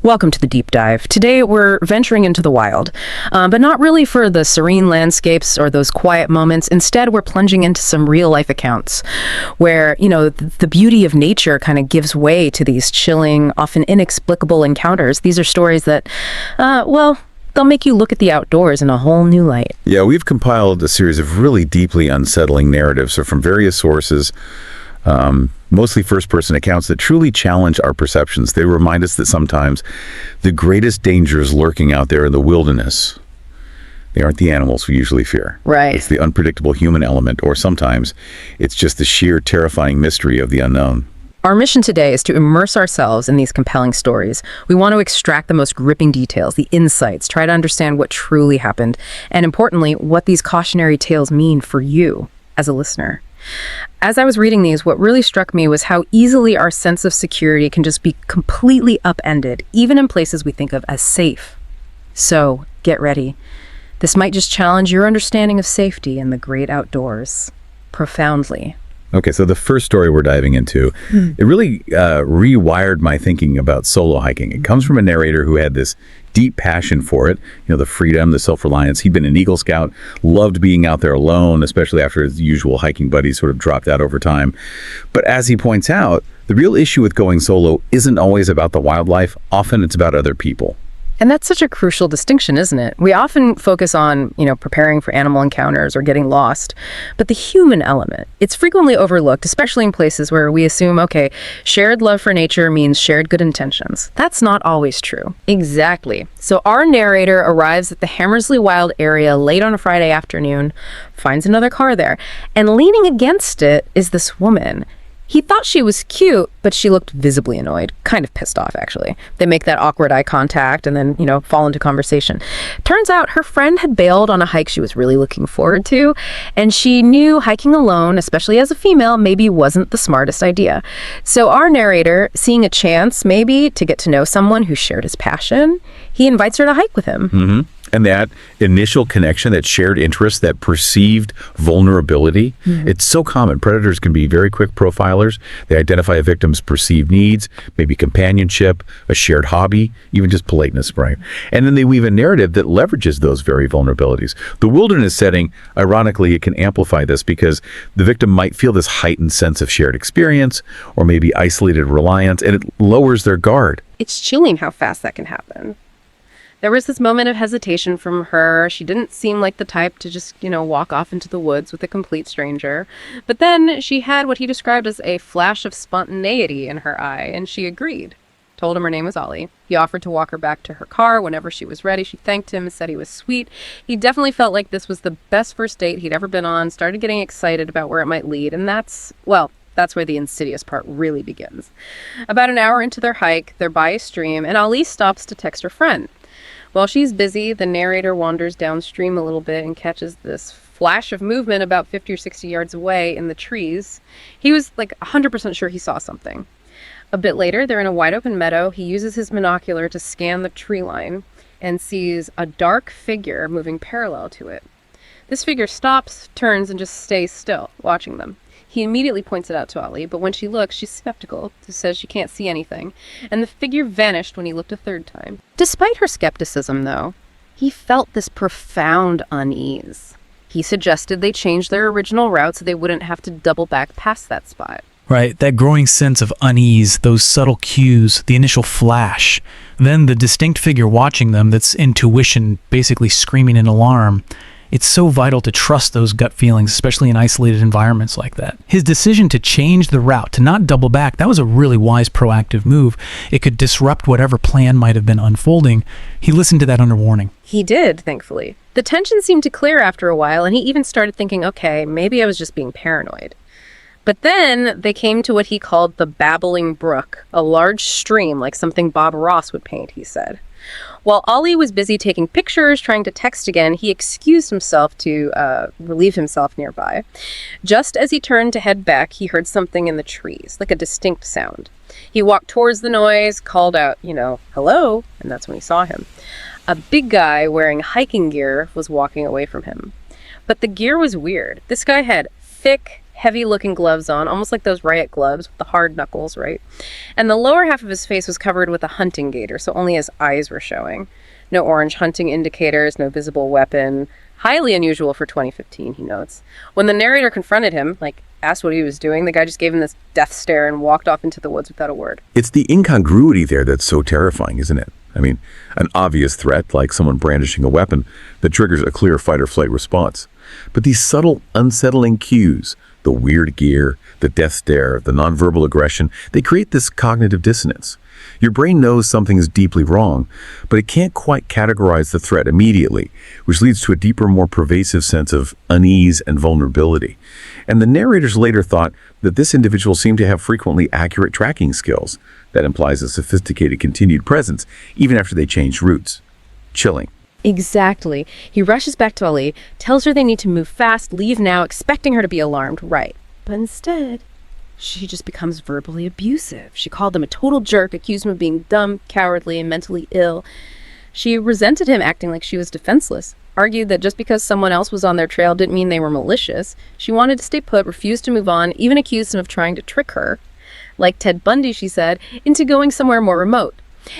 Welcome to the deep dive. Today we're venturing into the wild, but not really for the serene landscapes or those quiet moments. Instead, we're plunging into some real life accounts where, the beauty of nature kind of gives way to these chilling, often inexplicable encounters. These are stories that, they'll make you look at the outdoors in a whole new light. Yeah, we've compiled a series of really deeply unsettling narratives from various sources, mostly first-person accounts that truly challenge our perceptions. They remind us that sometimes the greatest dangers lurking out there in the wilderness, they aren't the animals we usually fear. Right. It's the unpredictable human element, or sometimes it's just the sheer terrifying mystery of the unknown. Our mission today is to immerse ourselves in these compelling stories. We want to extract the most gripping details, the insights, try to understand what truly happened, and importantly, what these cautionary tales mean for you as a listener. As I was reading these, what really struck me was how easily our sense of security can just be completely upended, even in places we think of as safe. So, get ready. This might just challenge your understanding of safety in the great outdoors profoundly. Okay, so the first story we're diving into, it really rewired my thinking about solo hiking. It comes from a narrator who had this deep passion for it, the freedom, the self-reliance. He'd been an Eagle Scout, loved being out there alone, especially after his usual hiking buddies sort of dropped out over time. But as he points out, the real issue with going solo isn't always about the wildlife. Often it's about other people. And that's such a crucial distinction, isn't it? We often focus on, preparing for animal encounters or getting lost. But the human element, it's frequently overlooked, especially in places where we assume, shared love for nature means shared good intentions. That's not always true. Exactly. So our narrator arrives at the Hammersley Wild area late on a Friday afternoon, finds another car there, and leaning against it is this woman. He thought she was cute, but she looked visibly annoyed, kind of pissed off, actually. They make that awkward eye contact and then, fall into conversation. Turns out her friend had bailed on a hike she was really looking forward to, and she knew hiking alone, especially as a female, maybe wasn't the smartest idea. So our narrator, seeing a chance maybe to get to know someone who shared his passion, he invites her to hike with him. Mm-hmm. And that initial connection, that shared interest, that perceived vulnerability, it's so common. Predators can be very quick profilers. They identify a victim's perceived needs, maybe companionship, a shared hobby, even just politeness, right? And then they weave a narrative that leverages those very vulnerabilities. The wilderness setting, ironically, it can amplify this because the victim might feel this heightened sense of shared experience or maybe isolated reliance, and it lowers their guard. It's chilling how fast that can happen. There was this moment of hesitation from her. She didn't seem like the type to just, walk off into the woods with a complete stranger. But then she had what he described as a flash of spontaneity in her eye, and she agreed. Told him her name was Ollie. He offered to walk her back to her car whenever she was ready. She thanked him and said he was sweet. He definitely felt like this was the best first date he'd ever been on, started getting excited about where it might lead, and that's where the insidious part really begins. About an hour into their hike, they're by a stream, and Ollie stops to text her friend. While she's busy, the narrator wanders downstream a little bit and catches this flash of movement about 50 or 60 yards away in the trees. He was 100% sure he saw something. A bit later, they're in a wide open meadow. He uses his binocular to scan the tree line and sees a dark figure moving parallel to it. This figure stops, turns, and just stays still, watching them. He immediately points it out to Ollie, but when she looks, she's skeptical, says she can't see anything, and the figure vanished when he looked a third time. Despite her skepticism, though, he felt this profound unease. He suggested they change their original route so they wouldn't have to double back past that spot. Right, that growing sense of unease, those subtle cues, the initial flash, then the distinct figure watching them, that's intuition basically screaming in alarm. It's so vital to trust those gut feelings, especially in isolated environments like that. His decision to change the route, to not double back, that was a really wise, proactive move. It could disrupt whatever plan might have been unfolding. He listened to that under warning. He did, thankfully. The tension seemed to clear after a while, and he even started thinking, maybe I was just being paranoid. But then they came to what he called the Babbling Brook, a large stream like something Bob Ross would paint, he said. While Ollie was busy taking pictures, trying to text again, he excused himself to relieve himself nearby. Just as he turned to head back, he heard something in the trees, like a distinct sound. He walked towards the noise, called out, hello, and that's when he saw him. A big guy wearing hiking gear was walking away from him. But the gear was weird. This guy had thick, heavy-looking gloves on, almost like those riot gloves with the hard knuckles, right? And the lower half of his face was covered with a hunting gaiter, so only his eyes were showing. No orange hunting indicators, no visible weapon. Highly unusual for 2015, he notes. When the narrator confronted him, asked what he was doing, the guy just gave him this death stare and walked off into the woods without a word. It's the incongruity there that's so terrifying, isn't it? I mean, an obvious threat, like someone brandishing a weapon, that triggers a clear fight or flight response. But these subtle, unsettling cues, the weird gear, the death stare, the nonverbal aggression, they create this cognitive dissonance. Your brain knows something is deeply wrong, but it can't quite categorize the threat immediately, which leads to a deeper, more pervasive sense of unease and vulnerability. And the narrators later thought that this individual seemed to have frequently accurate tracking skills. That implies a sophisticated continued presence, even after they changed routes. Chilling. Exactly. He rushes back to Ali, tells her they need to move fast, leave now, expecting her to be alarmed. Right. But instead, she just becomes verbally abusive. She called him a total jerk, accused him of being dumb, cowardly, and mentally ill. She resented him acting like she was defenseless, argued that just because someone else was on their trail didn't mean they were malicious. She wanted to stay put, refused to move on, even accused him of trying to trick her. Like Ted Bundy, she said, into going somewhere more remote.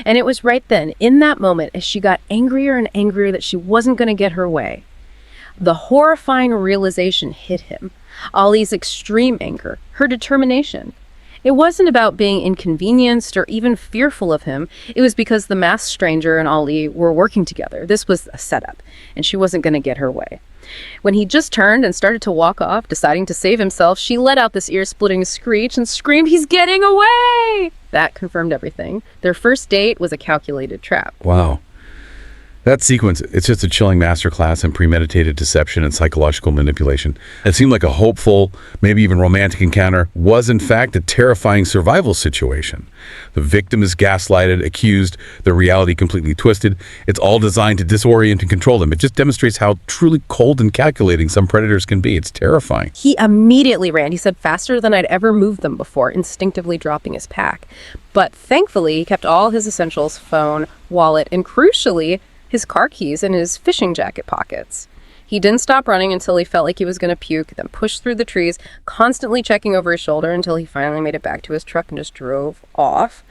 And it was right then, in that moment, as she got angrier and angrier that she wasn't going to get her way, the horrifying realization hit him. Ali's extreme anger, her determination. It wasn't about being inconvenienced or even fearful of him. It was because the masked stranger and Ali were working together. This was a setup, and she wasn't going to get her way. When he just turned and started to walk off, deciding to save himself, she let out this ear-splitting screech and screamed, "He's getting away!" That confirmed everything. Their first date was a calculated trap. Wow. That sequence, it's just a chilling masterclass in premeditated deception and psychological manipulation. It seemed like a hopeful, maybe even romantic encounter, was in fact a terrifying survival situation. The victim is gaslighted, accused, the reality completely twisted. It's all designed to disorient and control them. It just demonstrates how truly cold and calculating some predators can be. It's terrifying. He immediately ran. He said faster than I'd ever moved them before, instinctively dropping his pack. But thankfully, he kept all his essentials, phone, wallet, and crucially, his car keys in his fishing jacket pockets. He didn't stop running until he felt like he was going to puke, then pushed through the trees, constantly checking over his shoulder until he finally made it back to his truck and just drove off.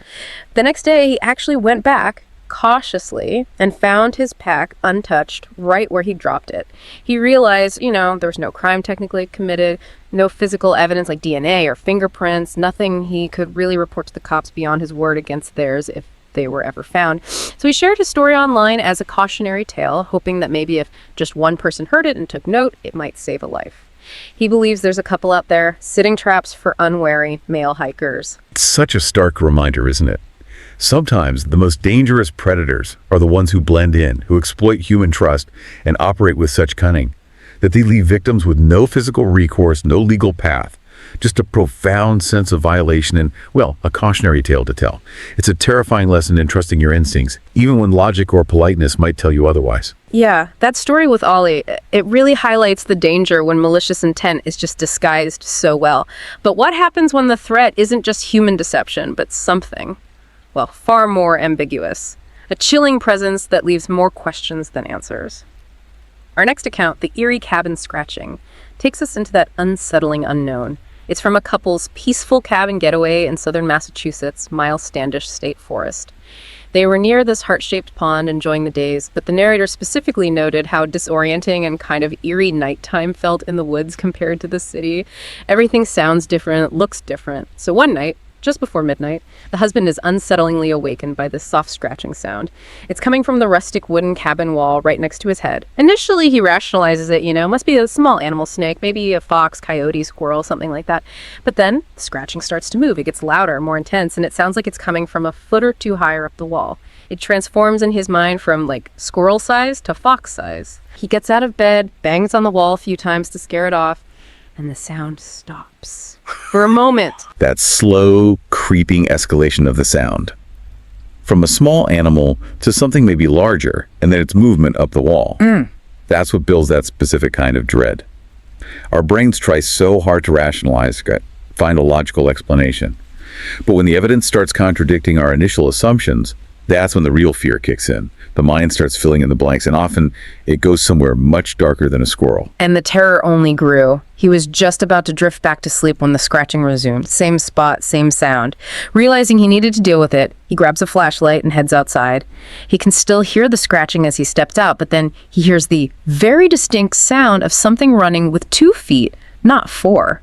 The next day, he actually went back, cautiously, and found his pack untouched right where he dropped it. He realized, there was no crime technically committed, no physical evidence like DNA or fingerprints, nothing he could really report to the cops beyond his word against theirs if they were ever found. So he shared his story online as a cautionary tale, hoping that maybe if just one person heard it and took note, it might save a life. He believes there's a couple out there setting traps for unwary male hikers. It's such a stark reminder, isn't it? Sometimes the most dangerous predators are the ones who blend in, who exploit human trust and operate with such cunning that they leave victims with no physical recourse, no legal path. Just a profound sense of violation and, a cautionary tale to tell. It's a terrifying lesson in trusting your instincts, even when logic or politeness might tell you otherwise. Yeah, that story with Ali, it really highlights the danger when malicious intent is just disguised so well. But what happens when the threat isn't just human deception, but something, far more ambiguous? A chilling presence that leaves more questions than answers. Our next account, the eerie cabin scratching, takes us into that unsettling unknown. It's from a couple's peaceful cabin getaway in southern Massachusetts, Miles Standish State Forest. They were near this heart-shaped pond enjoying the days, but the narrator specifically noted how disorienting and kind of eerie nighttime felt in the woods compared to the city. Everything sounds different, looks different. So one night, just before midnight, the husband is unsettlingly awakened by this soft scratching sound. It's coming from the rustic wooden cabin wall right next to his head. Initially, he rationalizes it, must be a small animal snake, maybe a fox, coyote, squirrel, something like that. But then, the scratching starts to move. It gets louder, more intense, and it sounds like it's coming from a foot or two higher up the wall. It transforms in his mind from, squirrel size to fox size. He gets out of bed, bangs on the wall a few times to scare it off, and the sound stops. For a moment. That slow, creeping escalation of the sound. From a small animal to something maybe larger, and then its movement up the wall. That's what builds that specific kind of dread. Our brains try so hard to rationalize, find a logical explanation. But when the evidence starts contradicting our initial assumptions, That's when the real fear kicks in. The mind starts filling in the blanks, and often it goes somewhere much darker than a squirrel. And the terror only grew. He was just about to drift back to sleep when the scratching resumed. Same spot, same sound. Realizing he needed to deal with it, he grabs a flashlight and heads outside. He can still hear the scratching as he steps out, but then he hears the very distinct sound of something running with 2 feet, not 4.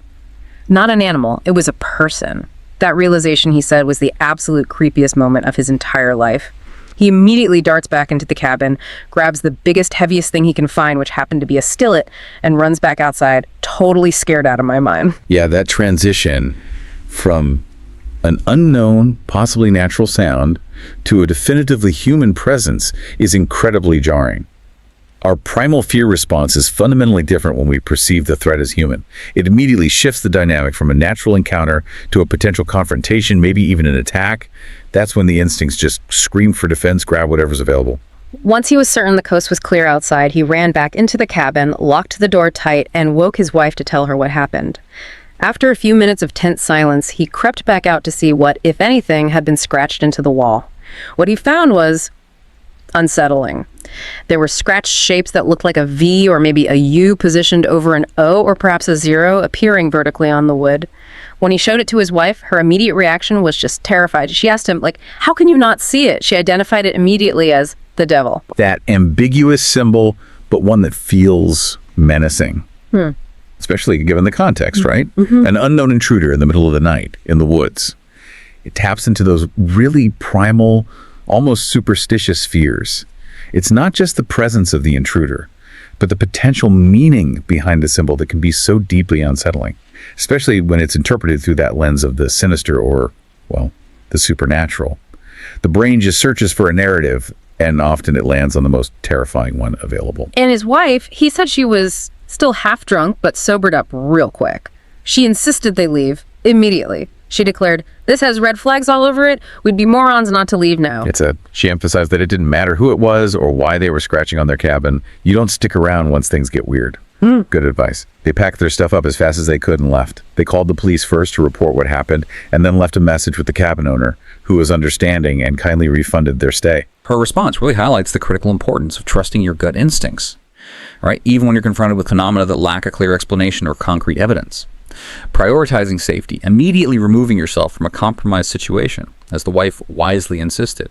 Not an animal, it was a person. That realization, he said, was the absolute creepiest moment of his entire life. He immediately darts back into the cabin, grabs the biggest, heaviest thing he can find, which happened to be a skillet, and runs back outside, totally scared out of my mind. Yeah, that transition from an unknown, possibly natural sound to a definitively human presence is incredibly jarring. Our primal fear response is fundamentally different when we perceive the threat as human. It immediately shifts the dynamic from a natural encounter to a potential confrontation, maybe even an attack. That's when the instincts just scream for defense, grab whatever's available. Once he was certain the coast was clear outside, he ran back into the cabin, locked the door tight, and woke his wife to tell her what happened. After a few minutes of tense silence, he crept back out to see what, if anything, had been scratched into the wall. What he found was unsettling. There were scratched shapes that looked like a V or maybe a U positioned over an O or perhaps a 0 appearing vertically on the wood. When he showed it to his wife, her immediate reaction was just terrified. She asked him, how can you not see it? She identified it immediately as the devil. That ambiguous symbol, but one that feels menacing. Especially given the context, right? An unknown intruder in the middle of the night in the woods. It taps into those really primal, almost superstitious fears. It's not just the presence of the intruder, but the potential meaning behind the symbol that can be so deeply unsettling, especially when it's interpreted through that lens of the sinister or, well, the supernatural. The brain just searches for a narrative, and often it lands on the most terrifying one available. And his wife, he said she was still half drunk, but sobered up real quick. She insisted they leave immediately. She declared, "This has red flags all over it. We'd be morons not to leave now." She emphasized that it didn't matter who it was or why they were scratching on their cabin. You don't stick around once things get weird. Good advice. They packed their stuff up as fast as they could and left. They called the police first to report what happened and then left a message with the cabin owner, who was understanding and kindly refunded their stay. Her response really highlights the critical importance of trusting your gut instincts, right? Even when you're confronted with phenomena that lack a clear explanation or concrete evidence. Prioritizing safety, immediately removing yourself from a compromised situation, as the wife wisely insisted.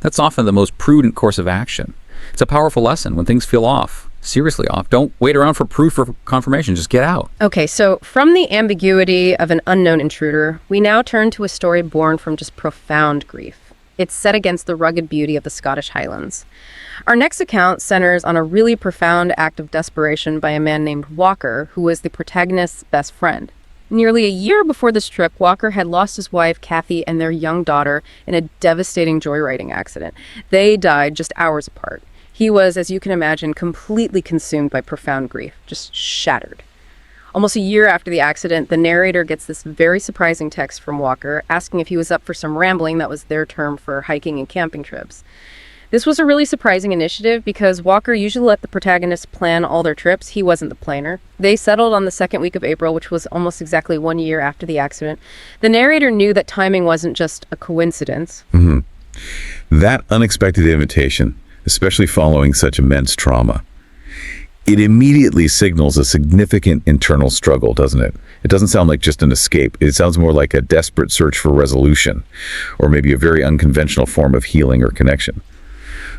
That's often the most prudent course of action. It's a powerful lesson when things feel off, seriously off. Don't wait around for proof or confirmation, just get out. Okay, so from the ambiguity of an unknown intruder, we now turn to a story born from just profound grief. It's set against the rugged beauty of the Scottish Highlands. Our next account centers on a really profound act of desperation by a man named Walker, who was the protagonist's best friend. Nearly a year before this trip, Walker had lost his wife, Kathy, and their young daughter in a devastating joyriding accident. They died just hours apart. He was, as you can imagine, completely consumed by profound grief, just shattered. Almost a year after the accident, the narrator gets this very surprising text from Walker asking if he was up for some rambling. That was their term for hiking and camping trips. This was a really surprising initiative because Walker usually let the protagonists plan all their trips. He wasn't the planner. They settled on the second week of April, which was almost exactly 1 year after the accident. The narrator knew that timing wasn't just a coincidence. That unexpected invitation, especially following such immense trauma, it immediately signals a significant internal struggle, doesn't it? It doesn't sound like just an escape. It sounds more like a desperate search for resolution, or maybe a very unconventional form of healing or connection.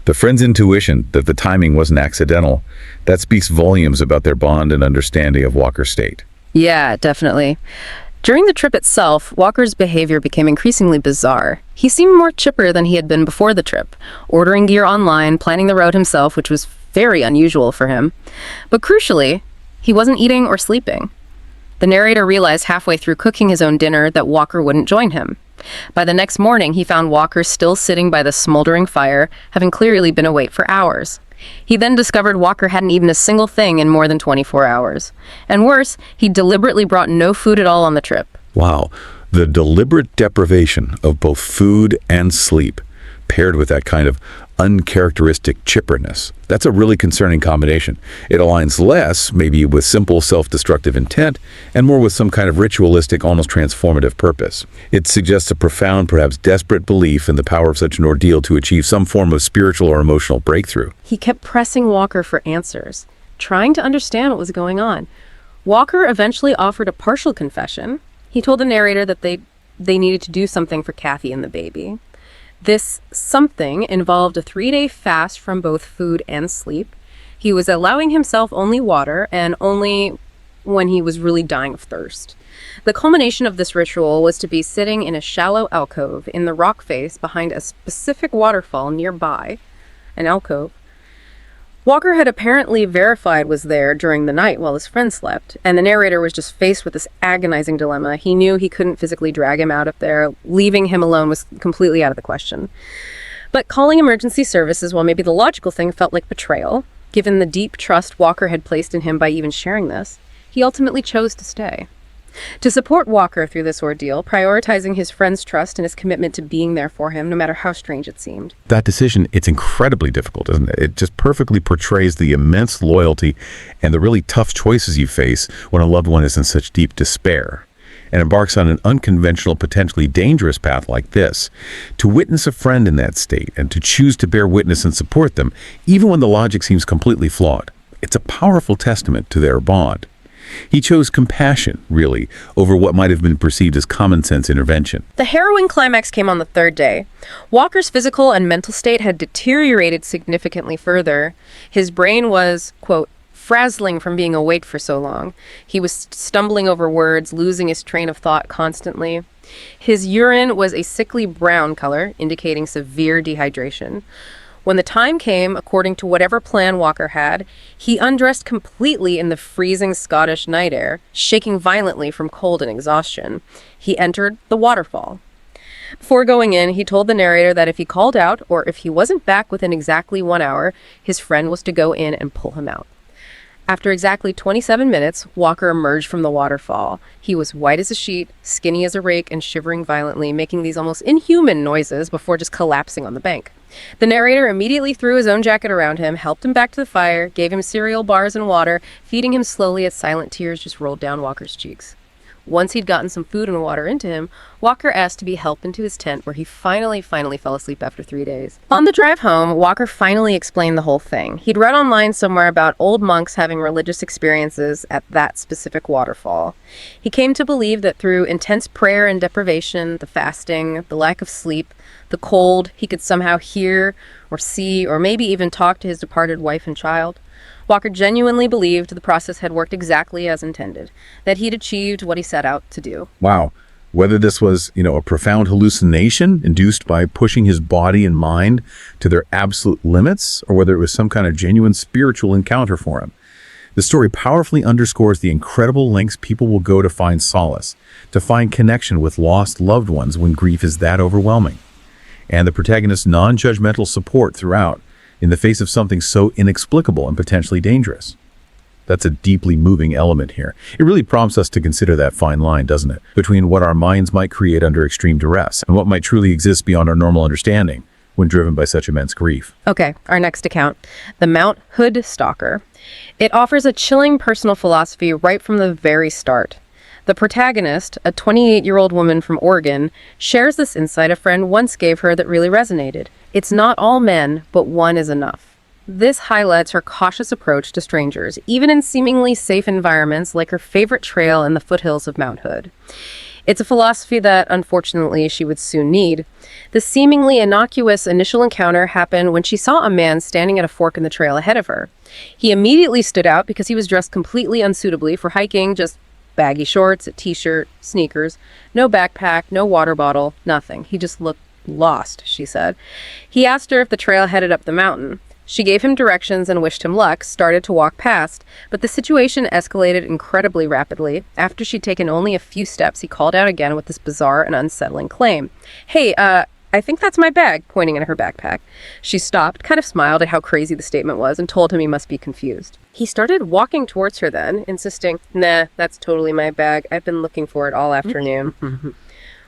The friend's intuition that the timing wasn't accidental, that speaks volumes about their bond and understanding of Walker's state. Yeah, definitely. During the trip itself, Walker's behavior became increasingly bizarre. He seemed more chipper than he had been before the trip, ordering gear online, planning the route himself, which was very unusual for him. But crucially, he wasn't eating or sleeping. The narrator realized halfway through cooking his own dinner that Walker wouldn't join him. By the next morning, he found Walker still sitting by the smoldering fire, having clearly been awake for hours. He then discovered Walker hadn't eaten a single thing in more than 24 hours. And worse, he deliberately brought no food at all on the trip. Wow, the deliberate deprivation of both food and sleep. paired with that kind of uncharacteristic chipperness. That's a really concerning combination. It aligns less, maybe with simple self-destructive intent, and more with some kind of ritualistic, almost transformative purpose. It suggests a profound, perhaps desperate belief in the power of such an ordeal to achieve some form of spiritual or emotional breakthrough. He kept pressing Walker for answers, trying to understand what was going on. Walker eventually offered a partial confession. He told the narrator that they needed to do something for Kathy and the baby. This something involved a 3-day fast from both food and sleep. He was allowing himself only water, and only when he was really dying of thirst. The culmination of this ritual was to be sitting in a shallow alcove in the rock face behind a specific waterfall nearby, an alcove Walker had apparently verified was there during the night while his friend slept, and the narrator was just faced with this agonizing dilemma. He knew he couldn't physically drag him out of there. Leaving him alone was completely out of the question. But calling emergency services, while maybe the logical thing, felt like betrayal, given the deep trust Walker had placed in him by even sharing this. He ultimately chose to stay. To support Walker through this ordeal, prioritizing his friend's trust and his commitment to being there for him, no matter how strange it seemed. That decision, it's incredibly difficult, isn't it? It just perfectly portrays the immense loyalty and the really tough choices you face when a loved one is in such deep despair and embarks on an unconventional, potentially dangerous path like this. To witness a friend in that state and to choose to bear witness and support them, even when the logic seems completely flawed, it's a powerful testament to their bond. He chose compassion, really, over what might have been perceived as common sense intervention. The harrowing climax came on the third day. Walker's physical and mental state had deteriorated significantly further. His brain was, quote, frazzling from being awake for so long. He was stumbling over words, losing his train of thought constantly. His urine was a sickly brown color, indicating severe dehydration. When the time came, according to whatever plan Walker had, he undressed completely in the freezing Scottish night air, shaking violently from cold and exhaustion. He entered the waterfall. Before going in, he told the narrator that if he called out, or if he wasn't back within exactly 1 hour, his friend was to go in and pull him out. After exactly 27 minutes, Walker emerged from the waterfall. He was white as a sheet, skinny as a rake, and shivering violently, making these almost inhuman noises before just collapsing on the bank. The narrator immediately threw his own jacket around him, helped him back to the fire, gave him cereal bars and water, feeding him slowly as silent tears just rolled down Walker's cheeks. Once he'd gotten some food and water into him, Walker asked to be helped into his tent, where he finally fell asleep after 3 days. On the drive home, Walker finally explained the whole thing. He'd read online somewhere about old monks having religious experiences at that specific waterfall. He came to believe that through intense prayer and deprivation, the fasting, the lack of sleep, the cold, he could somehow hear or see or maybe even talk to his departed wife and child. Walker genuinely believed the process had worked exactly as intended, that he'd achieved what he set out to do. Wow. Whether this was, a profound hallucination induced by pushing his body and mind to their absolute limits, or whether it was some kind of genuine spiritual encounter for him. The story powerfully underscores the incredible lengths people will go to find solace, to find connection with lost loved ones when grief is that overwhelming. And the protagonist's non-judgmental support throughout, in the face of something so inexplicable and potentially dangerous. That's a deeply moving element here. It really prompts us to consider that fine line, doesn't it? Between what our minds might create under extreme duress and what might truly exist beyond our normal understanding when driven by such immense grief. Okay, our next account, the Mount Hood Stalker. It offers a chilling personal philosophy right from the very start. The protagonist, a 28-year-old woman from Oregon, shares this insight a friend once gave her that really resonated. It's not all men, but one is enough. This highlights her cautious approach to strangers, even in seemingly safe environments like her favorite trail in the foothills of Mount Hood. It's a philosophy that, unfortunately, she would soon need. The seemingly innocuous initial encounter happened when she saw a man standing at a fork in the trail ahead of her. He immediately stood out because he was dressed completely unsuitably for hiking, just baggy shorts, a t-shirt, sneakers, no backpack, no water bottle, nothing. He just looked lost, she said. He asked her if the trail headed up the mountain. She gave him directions and wished him luck, started to walk past, but the situation escalated incredibly rapidly. After she'd taken only a few steps, he called out again with this bizarre and unsettling claim. Hey, I think that's my bag, pointing at her backpack. She stopped, kind of smiled at how crazy the statement was, and told him he must be confused. He started walking towards her then, insisting, Nah, that's totally my bag. I've been looking for it all afternoon.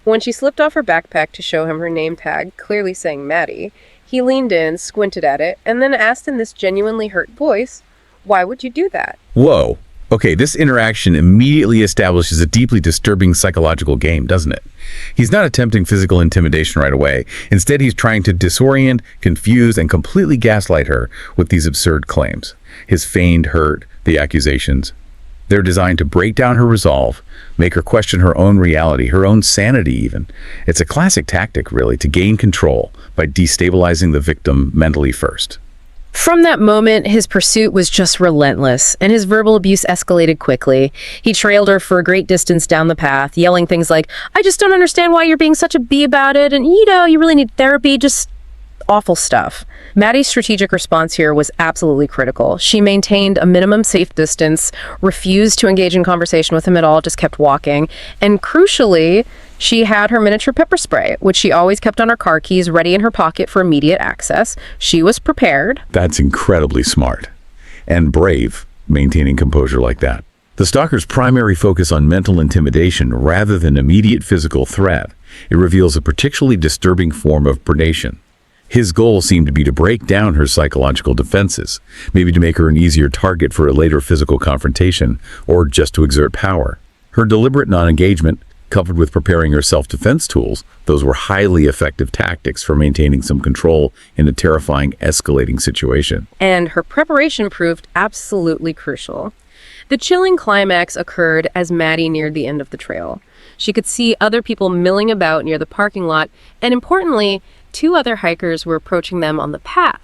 When she slipped off her backpack to show him her name tag, clearly saying Maddie, he leaned in, squinted at it, and then asked in this genuinely hurt voice, "Why would you do that?" Whoa. Okay, this interaction immediately establishes a deeply disturbing psychological game, doesn't it? He's not attempting physical intimidation right away. Instead, he's trying to disorient, confuse, and completely gaslight her with these absurd claims. His feigned hurt, the accusations. They're designed to break down her resolve, make her question her own reality, her own sanity even. It's a classic tactic, really, to gain control by destabilizing the victim mentally first. From that moment, his pursuit was just relentless, and his verbal abuse escalated quickly. He trailed her for a great distance down the path, yelling things like, "I just don't understand why you're being such a bee about it, and you really need therapy," just awful stuff. Maddie's strategic response here was absolutely critical. She maintained a minimum safe distance, refused to engage in conversation with him at all, just kept walking, and crucially, she had her miniature pepper spray, which she always kept on her car keys, ready in her pocket for immediate access. She was prepared. That's incredibly smart and brave, maintaining composure like that. The stalker's primary focus on mental intimidation rather than immediate physical threat, it reveals a particularly disturbing form of predation. His goal seemed to be to break down her psychological defenses, maybe to make her an easier target for a later physical confrontation, or just to exert power. Her deliberate non-engagement, coupled with preparing her self-defense tools, those were highly effective tactics for maintaining some control in a terrifying, escalating situation. And her preparation proved absolutely crucial. The chilling climax occurred as Maddie neared the end of the trail. She could see other people milling about near the parking lot, and importantly, 2 other hikers were approaching them on the path.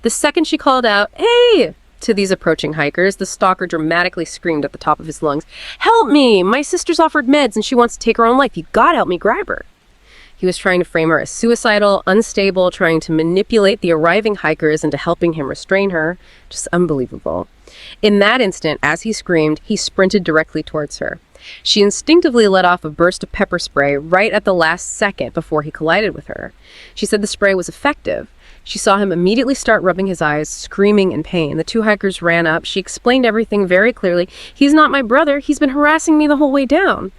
The second she called out, "Hey!" to these approaching hikers, the stalker dramatically screamed at the top of his lungs, "Help me! My sister's offered meds and she wants to take her own life. You gotta help me grab her." He was trying to frame her as suicidal, unstable, trying to manipulate the arriving hikers into helping him restrain her. Just unbelievable. In that instant, as he screamed, he sprinted directly towards her. She instinctively let off a burst of pepper spray right at the last second before he collided with her. She said the spray was effective. She saw him immediately start rubbing his eyes, screaming in pain. The 2 hikers ran up. She explained everything very clearly. "He's not my brother. He's been harassing me the whole way down."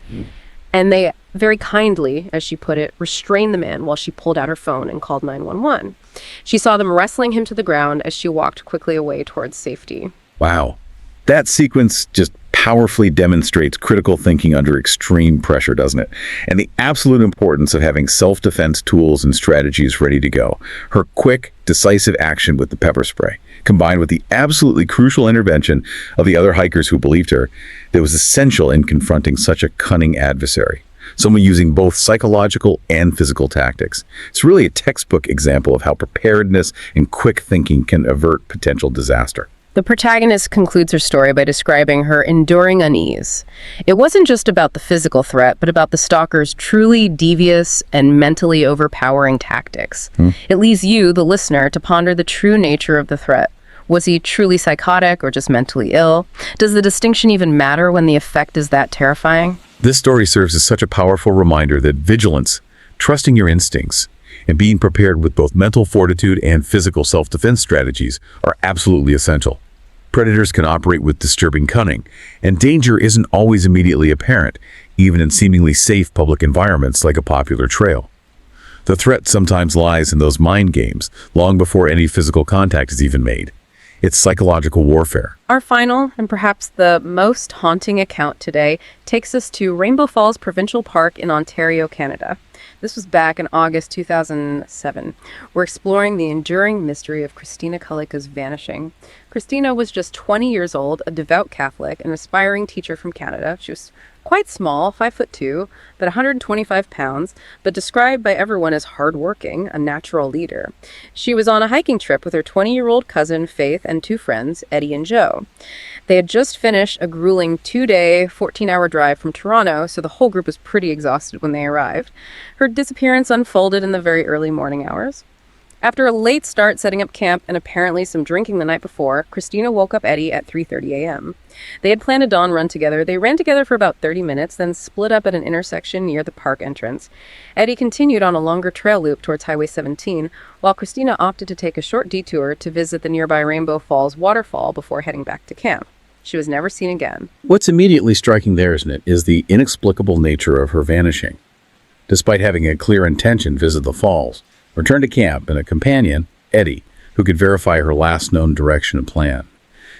And they very kindly, as she put it, restrained the man while she pulled out her phone and called 911. She saw them wrestling him to the ground as she walked quickly away towards safety. Wow. That sequence just powerfully demonstrates critical thinking under extreme pressure, doesn't it? And the absolute importance of having self-defense tools and strategies ready to go. Her quick, decisive action with the pepper spray, combined with the absolutely crucial intervention of the other hikers who believed her, that was essential in confronting such a cunning adversary. Someone using both psychological and physical tactics. It's really a textbook example of how preparedness and quick thinking can avert potential disaster. The protagonist concludes her story by describing her enduring unease. It wasn't just about the physical threat, but about the stalker's truly devious and mentally overpowering tactics. It leaves you, the listener, to ponder the true nature of the threat. Was he truly psychotic or just mentally ill? Does the distinction even matter when the effect is that terrifying? This story serves as such a powerful reminder that vigilance, trusting your instincts, and being prepared with both mental fortitude and physical self-defense strategies are absolutely essential. Predators can operate with disturbing cunning, and danger isn't always immediately apparent, even in seemingly safe public environments like a popular trail. The threat sometimes lies in those mind games, long before any physical contact is even made. It's psychological warfare. Our final, and perhaps the most haunting account today, takes us to Rainbow Falls Provincial Park in Ontario, Canada. This was back in August 2007. We're exploring the enduring mystery of Christina Kalika's vanishing. Christina was just 20 years old, a devout Catholic, an aspiring teacher from Canada. She was quite small, 5'2", but 125 pounds, but described by everyone as hardworking, a natural leader. She was on a hiking trip with her 20-year-old cousin, Faith, and 2 friends, Eddie and Joe. They had just finished a grueling 2-day, 14-hour drive from Toronto, so the whole group was pretty exhausted when they arrived. Her disappearance unfolded in the very early morning hours. After a late start setting up camp and apparently some drinking the night before, Christina woke up Eddie at 3:30 a.m. They had planned a dawn run together. They ran together for about 30 minutes, then split up at an intersection near the park entrance. Eddie continued on a longer trail loop towards Highway 17, while Christina opted to take a short detour to visit the nearby Rainbow Falls waterfall before heading back to camp. She was never seen again. What's immediately striking there, isn't it, is the inexplicable nature of her vanishing. despite having a clear intention to visit the falls, returned to camp, and a companion, Eddie, who could verify her last known direction and plan.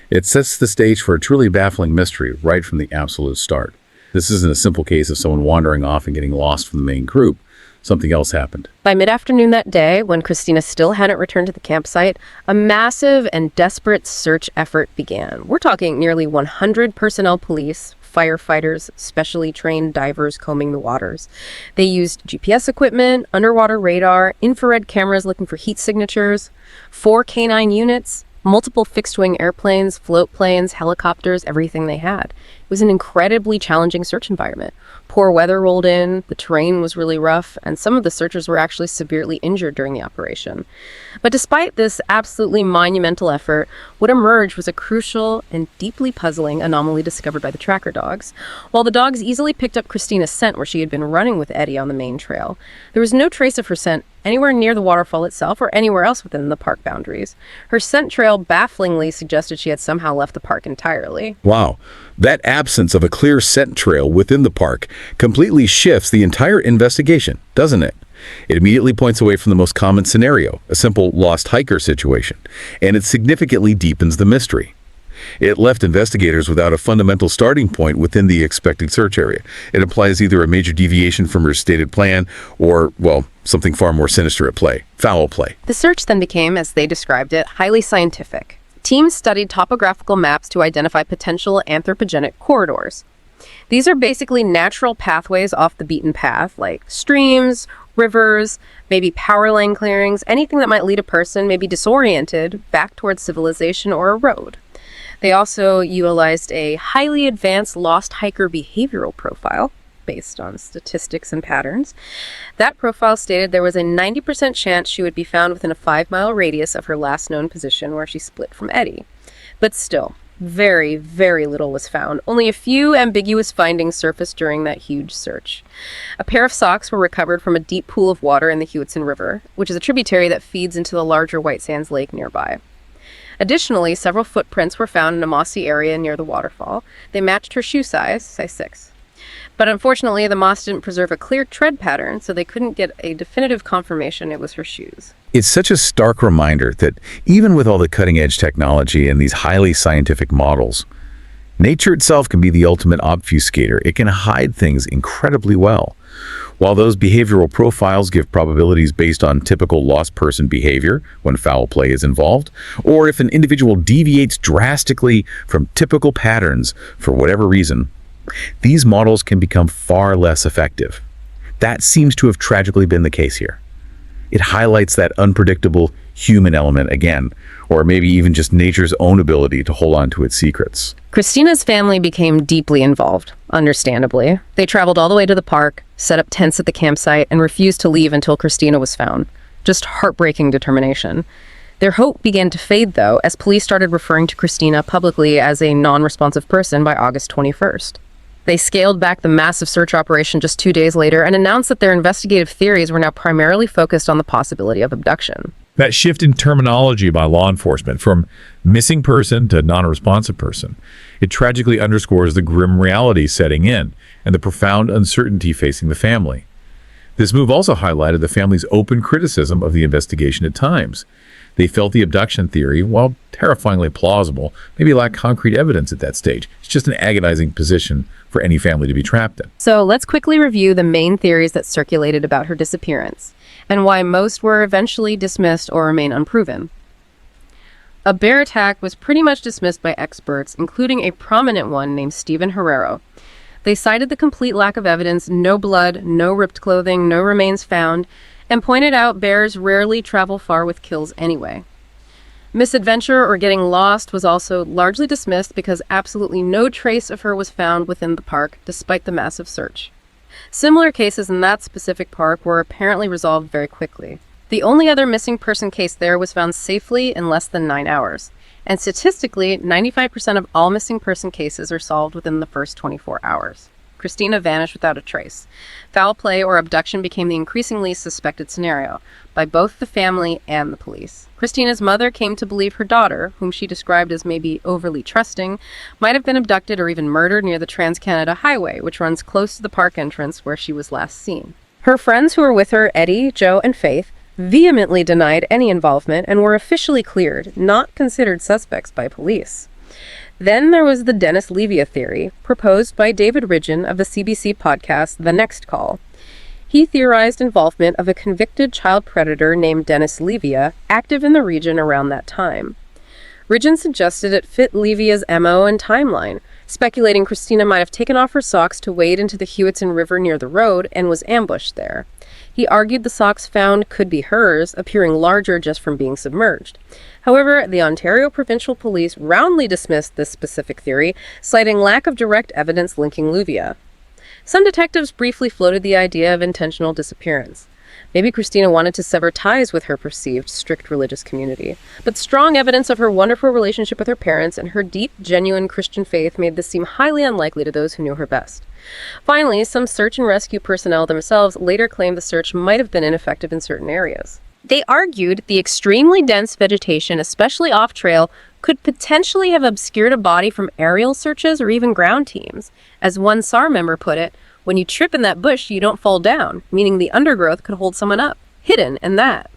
It sets the stage for a truly baffling mystery right from the absolute start. This isn't a simple case of someone wandering off and getting lost from the main group. Something else happened. By mid-afternoon that day, when Christina still hadn't returned to the campsite, a massive and desperate search effort began. We're talking nearly 100 personnel, police, firefighters, specially trained divers combing the waters. They used GPS equipment, underwater radar, infrared cameras looking for heat signatures, 4 canine units, multiple fixed-wing airplanes, float planes, helicopters, everything they had. It was an incredibly challenging search environment. Poor weather rolled in, the terrain was really rough, and some of the searchers were actually severely injured during the operation. But despite this absolutely monumental effort, what emerged was a crucial and deeply puzzling anomaly discovered by the tracker dogs. While the dogs easily picked up Christina's scent where she had been running with Eddie on the main trail, there was no trace of her scent anywhere near the waterfall itself or anywhere else within the park boundaries. Her scent trail bafflingly suggested she had somehow left the park entirely. Wow, that absence of a clear scent trail within the park completely shifts the entire investigation, doesn't it? It immediately points away from the most common scenario, a simple lost hiker situation, and it significantly deepens the mystery. It left investigators without a fundamental starting point within the expected search area. It implies either a major deviation from her stated plan or, well, something far more sinister at play, foul play. The search then became, as they described it, highly scientific. Teams studied topographical maps to identify potential anthropogenic corridors. These are basically natural pathways off the beaten path, like streams, rivers, maybe power line clearings, anything that might lead a person, maybe disoriented, back towards civilization or a road. They also utilized a highly advanced lost hiker behavioral profile based on statistics and patterns. That profile stated there was a 90% chance she would be found within a 5-mile radius of her last known position where she split from Eddie. But still, very, very little was found. Only a few ambiguous findings surfaced during that huge search. A pair of socks were recovered from a deep pool of water in the Hewitson River, which is a tributary that feeds into the larger White Sands Lake nearby. Additionally, several footprints were found in a mossy area near the waterfall. They matched her shoe size 6. But unfortunately, the moss didn't preserve a clear tread pattern, so they couldn't get a definitive confirmation it was her shoes. It's such a stark reminder that even with all the cutting-edge technology and these highly scientific models, nature itself can be the ultimate obfuscator. It can hide things incredibly well. While those behavioral profiles give probabilities based on typical lost person behavior when foul play is involved, or if an individual deviates drastically from typical patterns for whatever reason, these models can become far less effective. That seems to have tragically been the case here. It highlights that unpredictable human element again, or maybe even just nature's own ability to hold on to its secrets. Christina's family became deeply involved, understandably. They traveled all the way to the park, set up tents at the campsite, and refused to leave until Christina was found. Just heartbreaking determination. Their hope began to fade, though, as police started referring to Christina publicly as a non-responsive person by August 21st. They scaled back the massive search operation just 2 days later and announced that their investigative theories were now primarily focused on the possibility of abduction. That shift in terminology by law enforcement from missing person to non-responsive person, it tragically underscores the grim reality setting in and the profound uncertainty facing the family. This move also highlighted the family's open criticism of the investigation at times. They felt the abduction theory, while terrifyingly plausible, maybe lacked concrete evidence at that stage. It's just an agonizing position for any family to be trapped in. So let's quickly review the main theories that circulated about her disappearance, and why most were eventually dismissed or remain unproven. A bear attack was pretty much dismissed by experts, including a prominent one named Stephen Herrero. They cited the complete lack of evidence, no blood, no ripped clothing, no remains found, and pointed out bears rarely travel far with kills anyway. Misadventure or getting lost was also largely dismissed because absolutely no trace of her was found within the park, despite the massive search. Similar cases in that specific park were apparently resolved very quickly. The only other missing person case there was found safely in less than 9 hours. And statistically, 95% of all missing person cases are solved within the first 24 hours. Christina vanished without a trace. Foul play or abduction became the increasingly suspected scenario by both the family and the police. Christina's mother came to believe her daughter, whom she described as maybe overly trusting, might have been abducted or even murdered near the Trans-Canada Highway, which runs close to the park entrance where she was last seen. Her friends who were with her, Eddie, Joe, and Faith, vehemently denied any involvement and were officially cleared, not considered suspects by police. Then there was the Dennis Levia theory, proposed by David Ridgen of the CBC podcast The Next Call. He theorized involvement of a convicted child predator named Dennis Levia, active in the region around that time. Ridgen suggested it fit Levia's MO and timeline, speculating Christina might have taken off her socks to wade into the Hewitson River near the road and was ambushed there. He argued the socks found could be hers, appearing larger just from being submerged. However, the Ontario Provincial Police roundly dismissed this specific theory, citing lack of direct evidence linking Levia. Some detectives briefly floated the idea of intentional disappearance. Maybe Christina wanted to sever ties with her perceived strict religious community, but strong evidence of her wonderful relationship with her parents and her deep, genuine Christian faith made this seem highly unlikely to those who knew her best. Finally, some search and rescue personnel themselves later claimed the search might have been ineffective in certain areas. They argued the extremely dense vegetation, especially off-trail, could potentially have obscured a body from aerial searches or even ground teams. As one SAR member put it, when you trip in that bush, you don't fall down, meaning the undergrowth could hold someone up, hidden in that.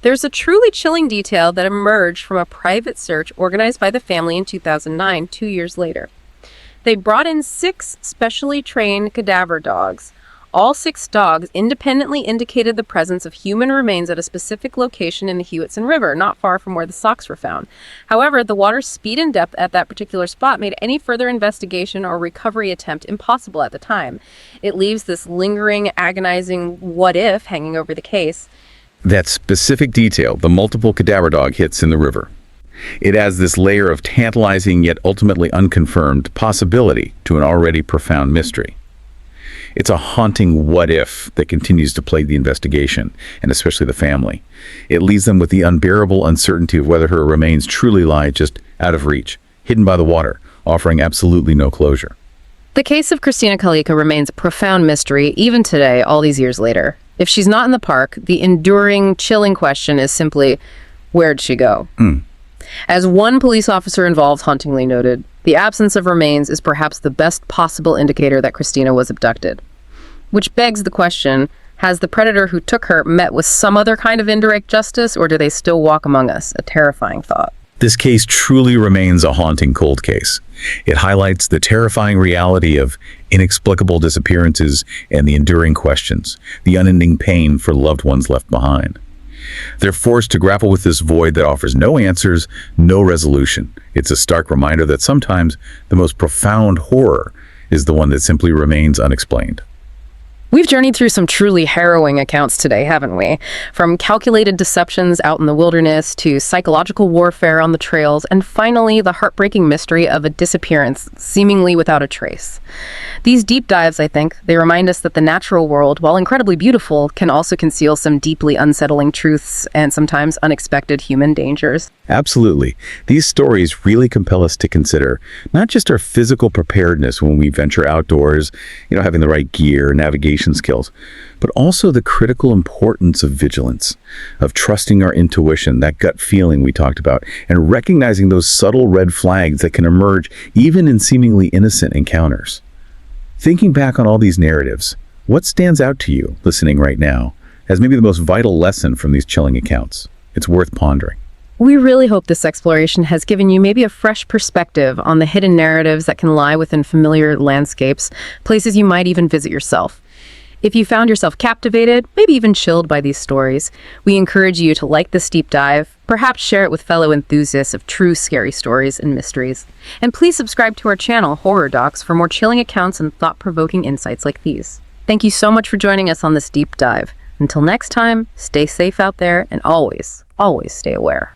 There's a truly chilling detail that emerged from a private search organized by the family in 2009, 2 years later. They brought in 6 specially trained cadaver dogs. All 6 dogs independently indicated the presence of human remains at a specific location in the Hewitson River, not far from where the socks were found. However, the water's speed and depth at that particular spot made any further investigation or recovery attempt impossible at the time. It leaves this lingering, agonizing what if hanging over the case. That specific detail, the multiple cadaver dog hits in the river. It adds this layer of tantalizing yet ultimately unconfirmed possibility to an already profound mystery. It's a haunting what if that continues to plague the investigation, and especially the family. It leaves them with the unbearable uncertainty of whether her remains truly lie just out of reach, hidden by the water, offering absolutely no closure. The case of Christina Kalika remains a profound mystery even today, all these years later. If she's not in the park, the enduring, chilling question is simply, where'd she go? As one police officer involved hauntingly noted, the absence of remains is perhaps the best possible indicator that Christina was abducted. Which begs the question, has the predator who took her met with some other kind of indirect justice, or do they still walk among us? A terrifying thought. This case truly remains a haunting cold case. It highlights the terrifying reality of inexplicable disappearances and the enduring questions, the unending pain for loved ones left behind. They're forced to grapple with this void that offers no answers, no resolution. It's a stark reminder that sometimes the most profound horror is the one that simply remains unexplained. We've journeyed through some truly harrowing accounts today, haven't we? From calculated deceptions out in the wilderness to psychological warfare on the trails, and finally the heartbreaking mystery of a disappearance seemingly without a trace. These deep dives, I think, they remind us that the natural world, while incredibly beautiful, can also conceal some deeply unsettling truths and sometimes unexpected human dangers. Absolutely. These stories really compel us to consider not just our physical preparedness when we venture outdoors, having the right gear, navigation skills, but also the critical importance of vigilance, of trusting our intuition, that gut feeling we talked about, and recognizing those subtle red flags that can emerge even in seemingly innocent encounters. Thinking back on all these narratives, what stands out to you listening right now as maybe the most vital lesson from these chilling accounts? It's worth pondering. We really hope this exploration has given you maybe a fresh perspective on the hidden narratives that can lie within familiar landscapes, places you might even visit yourself. If you found yourself captivated, maybe even chilled by these stories, we encourage you to like this deep dive, perhaps share it with fellow enthusiasts of true scary stories and mysteries. And please subscribe to our channel, Horror Docs, for more chilling accounts and thought-provoking insights like these. Thank you so much for joining us on this deep dive. Until next time, stay safe out there and always, always stay aware.